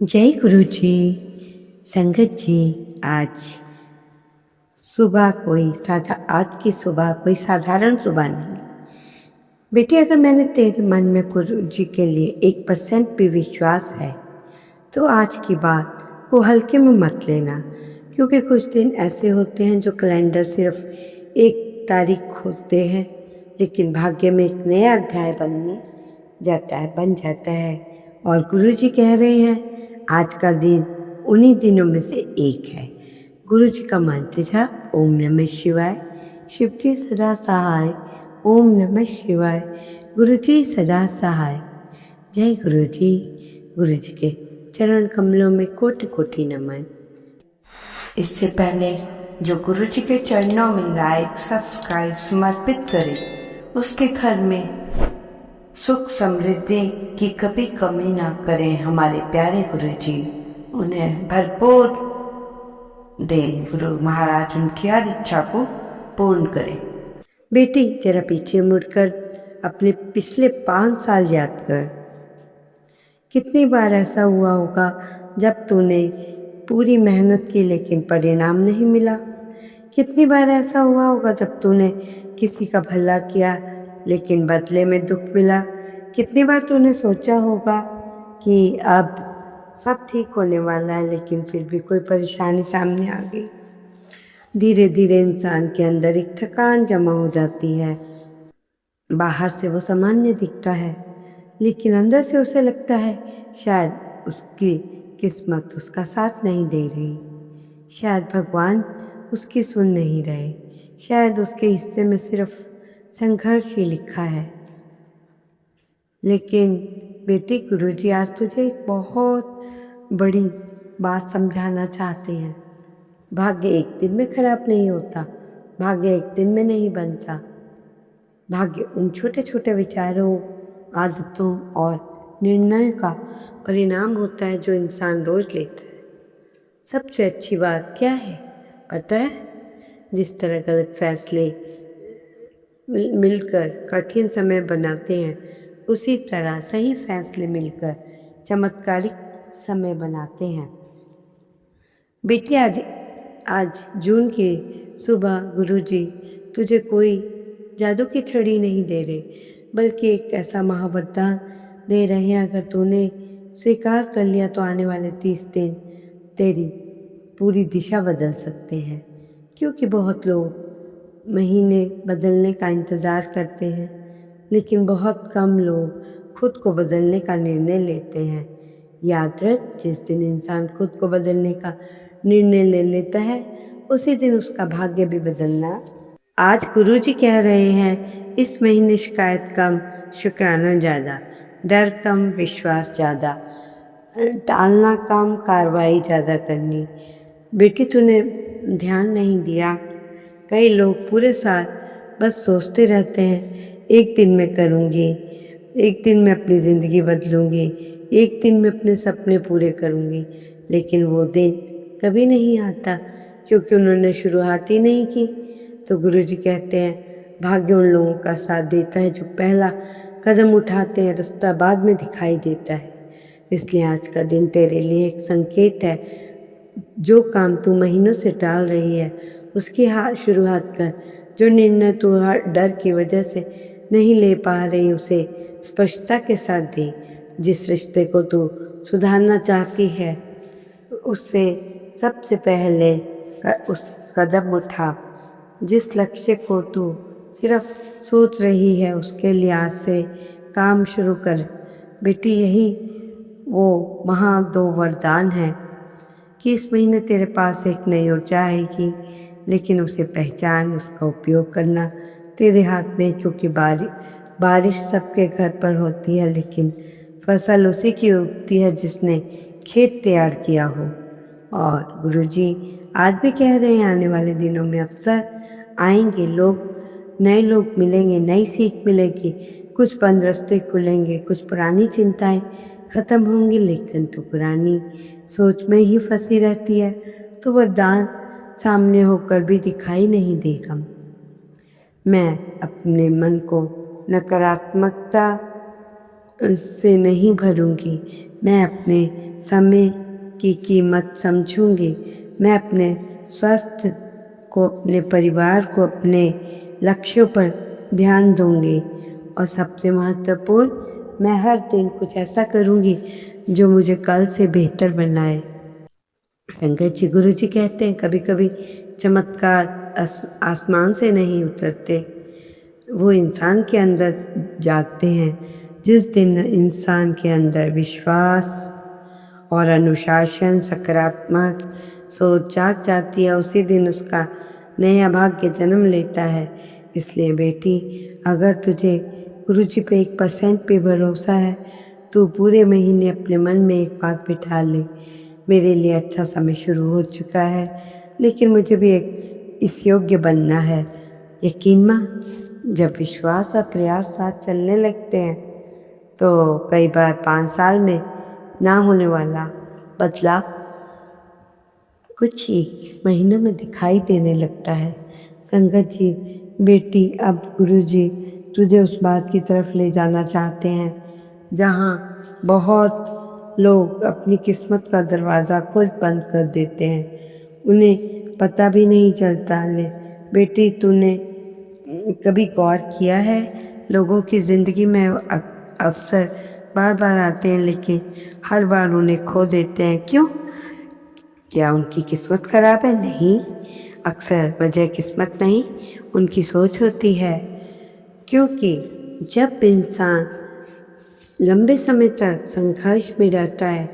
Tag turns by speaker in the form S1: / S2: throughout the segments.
S1: जय गुरु जी। संगत जी, आज की सुबह कोई साधारण सुबह नहीं। बेटी, अगर मैंने तेरे मन में गुरु जी के लिए 1% भी विश्वास है तो आज की बात को हल्के में मत लेना, क्योंकि कुछ दिन ऐसे होते हैं जो कैलेंडर सिर्फ एक तारीख खोलते हैं, लेकिन भाग्य में एक नया अध्याय बन जाता है। और गुरु जी कह रहे हैं आज का दिन उन्हीं दिनों में से एक है। गुरु जी का मंत्र था ओम नमः शिवाय। शिव जी सदा सहाय। ओम नमः शिवाय। गुरु जी सदा सहाय। जय गुरु जी। गुरु जी के चरण कमलों में कोटि कोटि नमन। इससे पहले जो गुरु जी के चरणों में लाइक सब्सक्राइब समर्पित करे, उसके घर में सुख समृद्धि की कभी कमी ना करें हमारे प्यारे गुरु जी। उन्हें भरपूर दे गुरु महाराज, उनकी हर इच्छा को पूर्ण करें। बेटी, जरा पीछे मुड़कर अपने पिछले 5 साल याद कर। कितनी बार ऐसा हुआ होगा जब तूने पूरी मेहनत की लेकिन परिणाम नहीं मिला। कितनी बार ऐसा हुआ होगा जब तूने किसी का भला किया लेकिन बदले में दुख मिला। कितनी बार तूने सोचा होगा कि अब सब ठीक होने वाला है, लेकिन फिर भी कोई परेशानी सामने आ गई। धीरे धीरे इंसान के अंदर एक थकान जमा हो जाती है। बाहर से वो सामान्य दिखता है, लेकिन अंदर से उसे लगता है शायद उसकी किस्मत उसका साथ नहीं दे रही, शायद भगवान उसकी सुन नहीं रहे, शायद उसके हिस्से में सिर्फ संघर्ष ही लिखा है। लेकिन बेटी, गुरुजी आज तुझे एक बहुत बड़ी बात समझाना चाहते हैं। भाग्य एक दिन में खराब नहीं होता, भाग्य एक दिन में नहीं बनता। भाग्य उन छोटे छोटे विचारों, आदतों और निर्णयों का परिणाम होता है जो इंसान रोज लेता है। सबसे अच्छी बात क्या है पता है? जिस तरह गलत फैसले मिलकर कठिन समय बनाते हैं, उसी तरह सही फैसले मिलकर चमत्कारिक समय बनाते हैं। बेटी, आज जून की सुबह गुरुजी तुझे कोई जादू की छड़ी नहीं दे रहे, बल्कि एक ऐसा महावरदान दे रहे हैं। अगर तूने स्वीकार कर लिया तो आने वाले 30 दिन तेरी पूरी दिशा बदल सकते हैं। क्योंकि बहुत लोग महीने बदलने का इंतज़ार करते हैं, लेकिन बहुत कम लोग खुद को बदलने का निर्णय लेते हैं। याद रख, जिस दिन इंसान खुद को बदलने का निर्णय ले लेता है, उसी दिन उसका भाग्य भी बदलना। आज गुरुजी कह रहे हैं इस महीने शिकायत कम, शुक्राना ज़्यादा, डर कम, विश्वास ज़्यादा, टालना कम, कार्रवाई ज़्यादा करनी। बेटी, तूने ध्यान नहीं दिया, कई लोग पूरे साल बस सोचते रहते हैं एक दिन में करूँगी, एक दिन में अपनी ज़िंदगी बदलूँगी, एक दिन में अपने सपने पूरे करूँगी, लेकिन वो दिन कभी नहीं आता क्योंकि उन्होंने शुरुआत ही नहीं की। तो गुरुजी कहते हैं भाग्य उन लोगों का साथ देता है जो पहला कदम उठाते हैं, रास्ता बाद में दिखाई देता है। इसलिए आज का दिन तेरे लिए एक संकेत है। जो काम तू महीनों से टाल रही है उसकी शुरुआत कर। जो निर्णय तू हर डर की वजह से नहीं ले पा रही उसे स्पष्टता के साथ दे। जिस रिश्ते को तू सुधारना चाहती है उससे सबसे पहले उस कदम उठा। जिस लक्ष्य को तू सिर्फ सोच रही है उसके लिए आज से काम शुरू कर। बेटी, यही वो दो वरदान है कि इस महीने तेरे पास एक नई ऊर्जा आएगी, लेकिन उसे पहचान, उसका उपयोग करना तेरे हाथ में। क्योंकि बारिश सबके घर पर होती है, लेकिन फसल उसी की उगती है जिसने खेत तैयार किया हो। और गुरुजी आज भी कह रहे हैं आने वाले दिनों में अवसर आएंगे, नए लोग मिलेंगे, नई सीख मिलेगी, कुछ बंद रास्ते खुलेंगे, कुछ पुरानी चिंताएं खत्म होंगी, लेकिन तो पुरानी सोच में ही फंसी रहती है तो वरदान सामने होकर भी दिखाई नहीं देगा। मैं अपने मन को नकारात्मकता से नहीं भरूंगी, मैं अपने समय की कीमत समझूंगी। मैं अपने स्वास्थ्य को, अपने परिवार को, अपने लक्ष्यों पर ध्यान दूंगी। और सबसे महत्वपूर्ण, मैं हर दिन कुछ ऐसा करूंगी जो मुझे कल से बेहतर बनाए। शंकर जी, गुरु जी कहते हैं कभी कभी चमत्कार आसमान से नहीं उतरते, वो इंसान के अंदर जागते हैं। जिस दिन इंसान के अंदर विश्वास और अनुशासन, सकारात्मक सोच जाग जाती है, उसी दिन उसका नया भाग्य जन्म लेता है। इसलिए बेटी, अगर तुझे गुरु जी पे 1% भी भरोसा है तो पूरे महीने अपने मन में एक बात बिठा ले, मेरे लिए अच्छा समय शुरू हो चुका है, लेकिन मुझे भी एक इस योग्य बनना है। यकीन मां, जब विश्वास और प्रयास साथ चलने लगते हैं तो कई बार 5 साल में ना होने वाला बदलाव कुछ ही महीनों में दिखाई देने लगता है। संगत जी, बेटी, अब गुरु जी तुझे उस बात की तरफ ले जाना चाहते हैं जहाँ बहुत लोग अपनी किस्मत का दरवाज़ा खुद बंद कर देते हैं, उन्हें पता भी नहीं चलता। ले बेटी, तूने कभी गौर किया है, लोगों की ज़िंदगी में अवसर बार बार आते हैं लेकिन हर बार उन्हें खो देते हैं। क्यों? क्या उनकी किस्मत खराब है? नहीं, अक्सर वजह किस्मत नहीं, उनकी सोच होती है। क्योंकि जब इंसान लंबे समय तक संघर्ष में रहता है,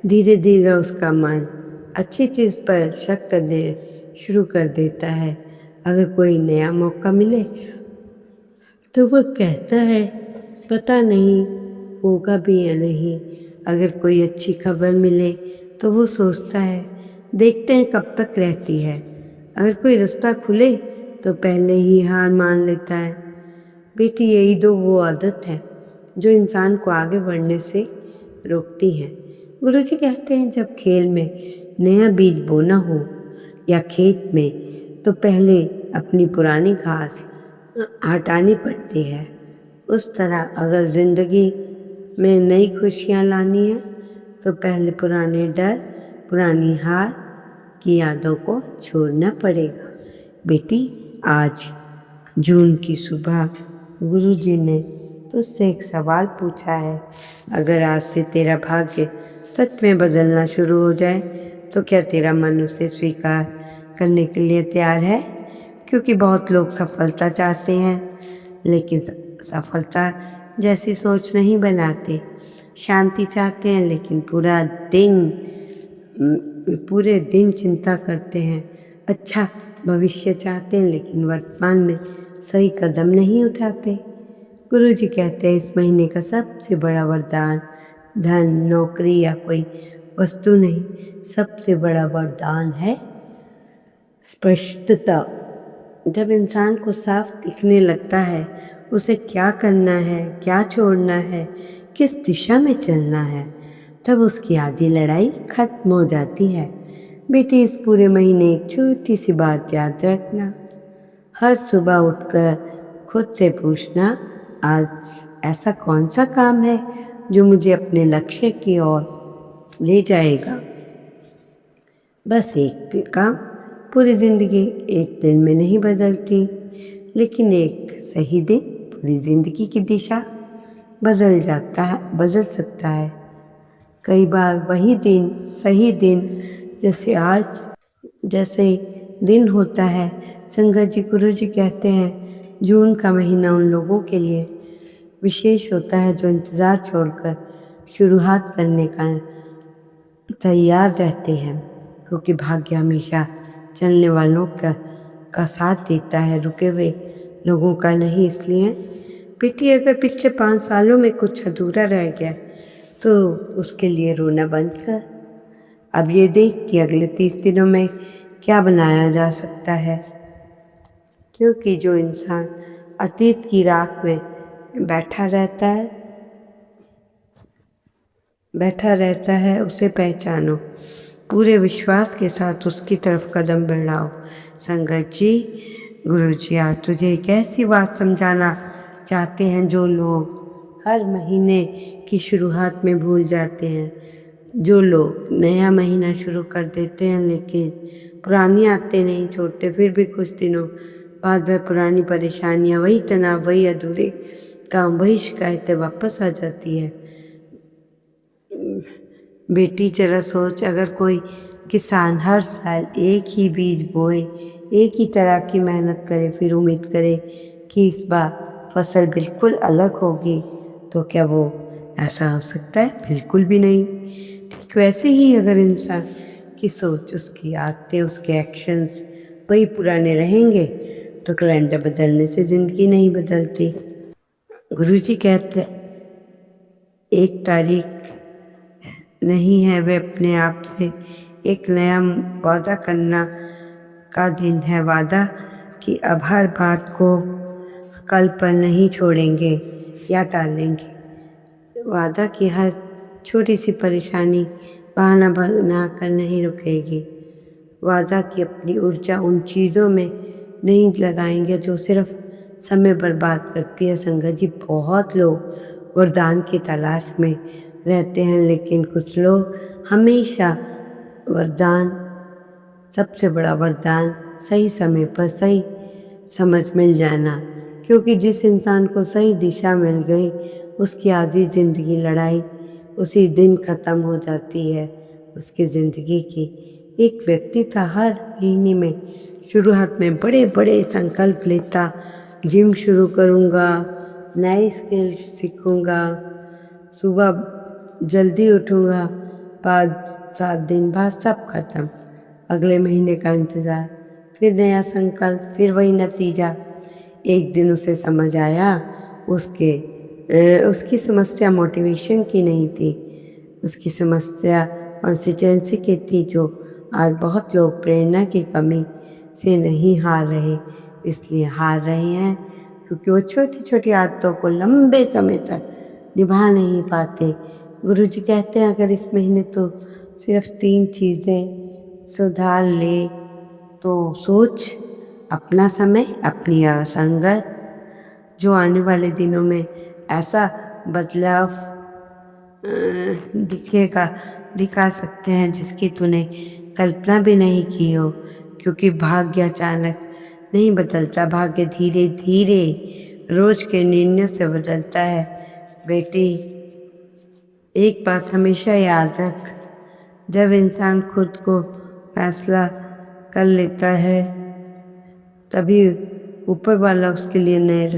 S1: धीरे धीरे उसका मन अच्छी चीज़ पर शक करने शुरू कर देता है। अगर कोई नया मौका मिले तो वो कहता है पता नहीं होगा भी या नहीं। अगर कोई अच्छी खबर मिले तो वो सोचता है देखते हैं कब तक रहती है। अगर कोई रास्ता खुले तो पहले ही हार मान लेता है। बेटी, यही दो वो आदत है जो इंसान को आगे बढ़ने से रोकती है। गुरुजी कहते हैं जब खेल में नया बीज बोना हो या खेत में, तो पहले अपनी पुरानी घास हटानी पड़ती है। उस तरह अगर ज़िंदगी में नई खुशियाँ लानी है तो पहले पुराने डर, पुरानी हार की यादों को छोड़ना पड़ेगा। बेटी, आज जून की सुबह गुरुजी ने तुझसे एक सवाल पूछा है। अगर आज से तेरा भाग्य सच में बदलना शुरू हो जाए तो क्या तेरा मन उसे स्वीकार करने के लिए तैयार है? क्योंकि बहुत लोग सफलता चाहते हैं लेकिन सफलता जैसी सोच नहीं बनाते। शांति चाहते हैं लेकिन पूरे दिन चिंता करते हैं। अच्छा भविष्य चाहते हैं लेकिन वर्तमान में सही कदम नहीं उठाते। गुरुजी कहते हैं इस महीने का सबसे बड़ा वरदान धन, नौकरी या कोई वस्तु नहीं, सबसे बड़ा वरदान है स्पष्टता। जब इंसान को साफ दिखने लगता है उसे क्या करना है, क्या छोड़ना है, किस दिशा में चलना है, तब उसकी आधी लड़ाई खत्म हो जाती है। बेटी, इस पूरे महीने एक छोटी सी बात याद रखना। हर सुबह उठकर खुद से पूछना, आज ऐसा कौन सा काम है जो मुझे अपने लक्ष्य की ओर ले जाएगा। बस एक काम, पूरी ज़िंदगी एक दिन में नहीं बदलती, लेकिन एक सही दिन पूरी ज़िंदगी की दिशा बदल सकता है। कई बार वही दिन, सही दिन जैसे दिन होता है। संगत जी, गुरु जी कहते हैं जून का महीना उन लोगों के लिए विशेष होता है जो इंतज़ार छोड़कर शुरुआत करने का तैयार रहते हैं, क्योंकि भाग्य हमेशा चलने वालों का साथ देता है, रुके हुए लोगों का नहीं। इसलिए बेटी, अगर पिछले 5 सालों में कुछ अधूरा रह गया तो उसके लिए रोना बंद कर। अब ये देख कि अगले 30 दिनों में क्या बनाया जा सकता है, क्योंकि जो इंसान अतीत की राख में बैठा रहता है उसे पहचानो, पूरे विश्वास के साथ उसकी तरफ कदम बढ़ाओ। संगत जी, गुरु जी आज तुझे एक ऐसी बात समझाना चाहते हैं जो लोग हर महीने की शुरुआत में भूल जाते हैं। जो लोग नया महीना शुरू कर देते हैं लेकिन पुरानी आदतें नहीं छोड़ते, फिर भी कुछ दिनों बाद वह पुरानी परेशानियां, वही तनाव, वही अधूरे काम, वही शिकायतें वापस आ जाती है। बेटी जरा सोच, अगर कोई किसान हर साल एक ही बीज बोए, एक ही तरह की मेहनत करे, फिर उम्मीद करे कि इस बार फसल बिल्कुल अलग होगी, तो क्या वो ऐसा हो सकता है? बिल्कुल भी नहीं। ठीक वैसे ही अगर इंसान की सोच, उसकी आदतें, उसके एक्शंस वही पुराने रहेंगे तो कैलेंडर बदलने से ज़िंदगी नहीं बदलती। गुरुजी कहते एक तारीख नहीं है, वे अपने आप से एक नया वादा करना का दिन है। वादा कि अब हर बात को कल पर नहीं छोड़ेंगे या टालेंगे। वादा कि हर छोटी सी परेशानी बहाना बना कर नहीं रुकेगी। वादा कि अपनी ऊर्जा उन चीज़ों में नहीं लगाएंगे जो सिर्फ समय बर्बाद करती है। संगत जी, बहुत लोग वरदान की तलाश में रहते हैं, लेकिन कुछ लोग हमेशा वरदान, सबसे बड़ा वरदान सही समय पर सही समझ मिल जाना, क्योंकि जिस इंसान को सही दिशा मिल गई उसकी आधी जिंदगी लड़ाई उसी दिन ख़त्म हो जाती है। उसकी ज़िंदगी की एक व्यक्ति था, हर महीने में शुरुआत में बड़े बड़े संकल्प लेता, जिम शुरू करूँगा, नई स्किल सीखूँगा, सुबह जल्दी उठूँगा, बाद 7 दिन बाद सब खत्म। अगले महीने का इंतज़ार, फिर नया संकल्प, फिर वही नतीजा। एक दिन उसे समझ आया उसकी समस्या मोटिवेशन की नहीं थी, उसकी समस्या कंसिस्टेंसी की थी। जो आज बहुत लोग प्रेरणा की कमी से नहीं हार रहे, इसलिए हार रहे हैं क्योंकि वो छोटी छोटी आदतों को लंबे समय तक निभा नहीं पाते। गुरुजी कहते हैं अगर इस महीने तो सिर्फ 3 चीज़ें सुधार ले तो सोच, अपना समय, अपनी असंगत, जो आने वाले दिनों में ऐसा बदलाव दिखा सकते हैं जिसकी तूने कल्पना भी नहीं की हो, क्योंकि भाग्य अचानक नहीं बदलता, भाग्य धीरे धीरे रोज के निर्णय से बदलता है। बेटी, एक बात हमेशा याद रख, जब इंसान खुद को फैसला कर लेता है तभी ऊपर वाला उसके लिए नए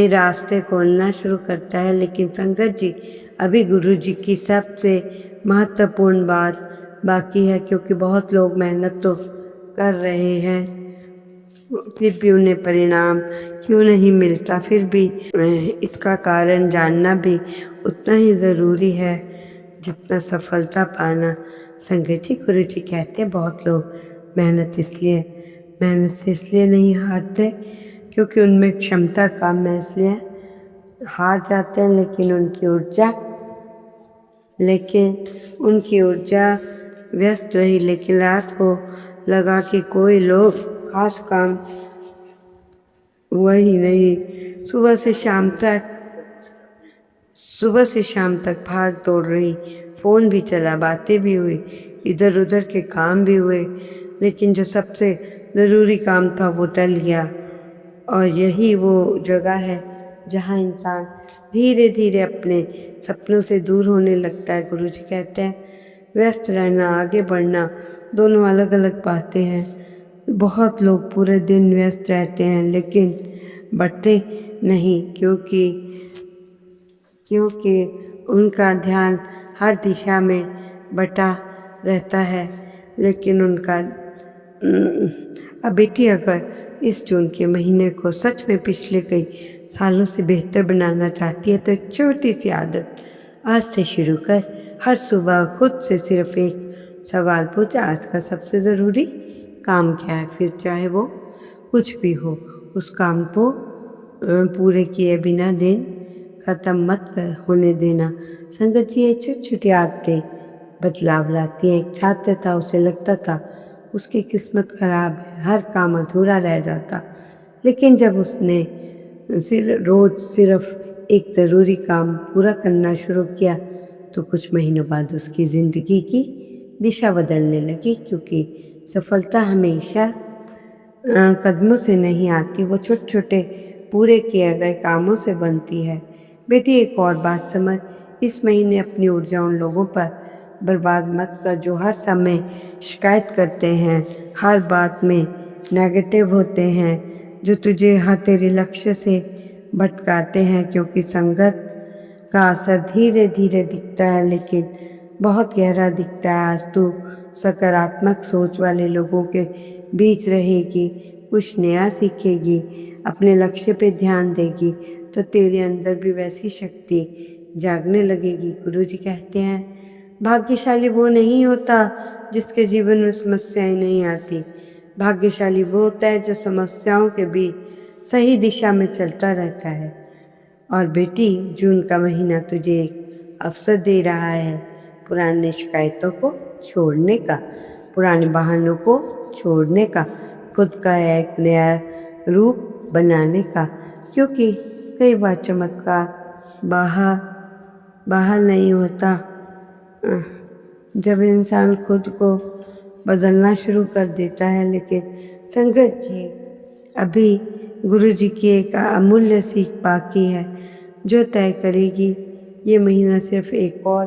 S1: रास्ते खोलना शुरू करता है। लेकिन संगत जी, अभी गुरु जी की सबसे महत्वपूर्ण बात बाकी है, क्योंकि बहुत लोग मेहनत तो कर रहे हैं फिर भी उन्हें परिणाम क्यों नहीं मिलता। फिर भी इसका कारण जानना भी उतना ही ज़रूरी है जितना सफलता पाना। संगत जी, गुरु जी कहते हैं बहुत लोग मेहनत से इसलिए नहीं हारते क्योंकि उनमें क्षमता कम है, इसलिए हार जाते हैं। लेकिन उनकी ऊर्जा व्यस्त रही, लेकिन रात को लगा कि कोई लोग खास काम हुआ ही नहीं। सुबह से शाम तक भाग दौड़ रही, फ़ोन भी चला, बातें भी हुई, इधर उधर के काम भी हुए, लेकिन जो सबसे ज़रूरी काम था वो टल गया। और यही वो जगह है जहाँ इंसान धीरे धीरे अपने सपनों से दूर होने लगता है। गुरुजी कहते हैं व्यस्त रहना, आगे बढ़ना दोनों अलग अलग बातें हैं। बहुत लोग पूरे दिन व्यस्त रहते हैं लेकिन बढ़ते नहीं, क्योंकि उनका ध्यान हर दिशा में बटा रहता है। लेकिन अब बेटी, अगर इस जून के महीने को सच में पिछले कई सालों से बेहतर बनाना चाहती है तो एक छोटी सी आदत आज से शुरू कर। हर सुबह खुद से सिर्फ एक सवाल पूछ, आज का सबसे ज़रूरी काम क्या है। फिर चाहे वो कुछ भी हो, उस काम को पूरे किए बिना दिन ख़त्म मत होने देना। संगत जी, ये छोटी छोटी आदतें बदलाव लाती है। एक छात्र था, उसे लगता था उसकी किस्मत खराब है, हर काम अधूरा रह जाता, लेकिन जब उसने रोज़ सिर्फ एक ज़रूरी काम पूरा करना शुरू किया तो कुछ महीनों बाद उसकी ज़िंदगी की दिशा बदलने लगी, क्योंकि सफलता हमेशा कदमों से नहीं आती, वो छोटे छोटे पूरे किए गए कामों से बनती है। बेटी एक और बात समझ, इस महीने अपनी ऊर्जा उन लोगों पर बर्बाद मत कर जो हर समय शिकायत करते हैं, हर बात में नेगेटिव होते हैं, जो तुझे हर तेरे लक्ष्य से भटकाते हैं, क्योंकि संगत का असर धीरे धीरे दिखता है लेकिन बहुत गहरा दिखता है। आज तू सकारात्मक सोच वाले लोगों के बीच रहेगी, कुछ नया सीखेगी, अपने लक्ष्य पे ध्यान देगी तो तेरे अंदर भी वैसी शक्ति जागने लगेगी। गुरुजी कहते हैं भाग्यशाली वो नहीं होता जिसके जीवन में समस्याएं नहीं आती, भाग्यशाली वो होता है जो समस्याओं के बीच सही दिशा में चलता रहता है। और बेटी जून का महीना तुझे एक अवसर दे रहा है पुरानी शिकायतों को छोड़ने का, पुराने बहानों को छोड़ने का, खुद का एक नया रूप बनाने का, क्योंकि कई बार चमत्कार बाहर नहीं होता, जब इंसान खुद को बदलना शुरू कर देता है। लेकिन संगत जी अभी गुरुजी की एक अमूल्य सीख बाकी है जो तय करेगी ये महीना सिर्फ एक और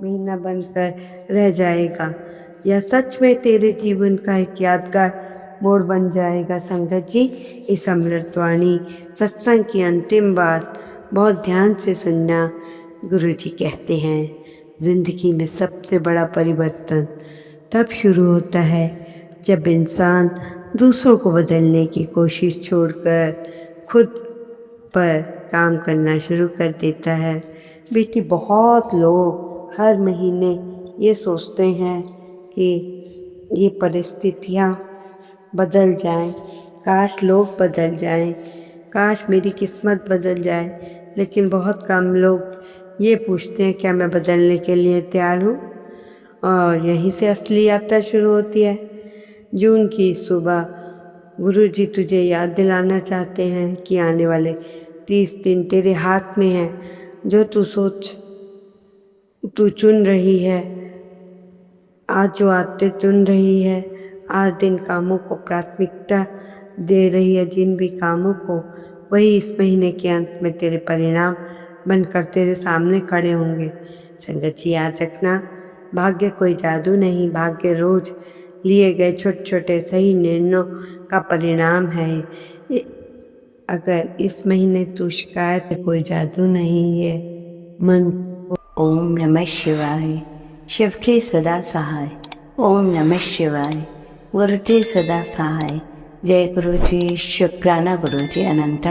S1: महीना बनकर रह जाएगा या सच में तेरे जीवन का एक यादगार मोड़ बन जाएगा। संगत जी इस अमृतवाणी सत्संग की अंतिम बात बहुत ध्यान से सुनना। गुरुजी कहते हैं जिंदगी में सबसे बड़ा परिवर्तन तब शुरू होता है जब इंसान दूसरों को बदलने की कोशिश छोड़कर खुद पर काम करना शुरू कर देता है। बेटी बहुत लोग हर महीने ये सोचते हैं कि ये परिस्थितियाँ बदल जाएं, काश लोग बदल जाएं, काश मेरी किस्मत बदल जाए, लेकिन बहुत कम लोग ये पूछते हैं क्या मैं बदलने के लिए तैयार हूँ। और यहीं से असली यात्रा शुरू होती है। जून की सुबह गुरुजी तुझे याद दिलाना चाहते हैं कि आने वाले 30 दिन तेरे हाथ में हैं। जो तू चुन रही है, आज जो आदतें चुन रही है, आज दिन कामों को प्राथमिकता दे रही है, जिन भी कामों को, वही इस महीने के अंत में तेरे परिणाम बनकर तेरे सामने खड़े होंगे। संगत जी याद रखना, भाग्य कोई जादू नहीं, भाग्य रोज लिए गए छोटे छोटे सही निर्णयों का परिणाम है। अगर इस महीने तू शिकायत, कोई जादू नहीं है, मन।
S2: ओम नमः शिवाय। शिव के सदा सहाय। ओम नमः शिवाय। गुरु जी सदा सहाय। जय गुरु जी, शुक्राना गुरु जी, अनंत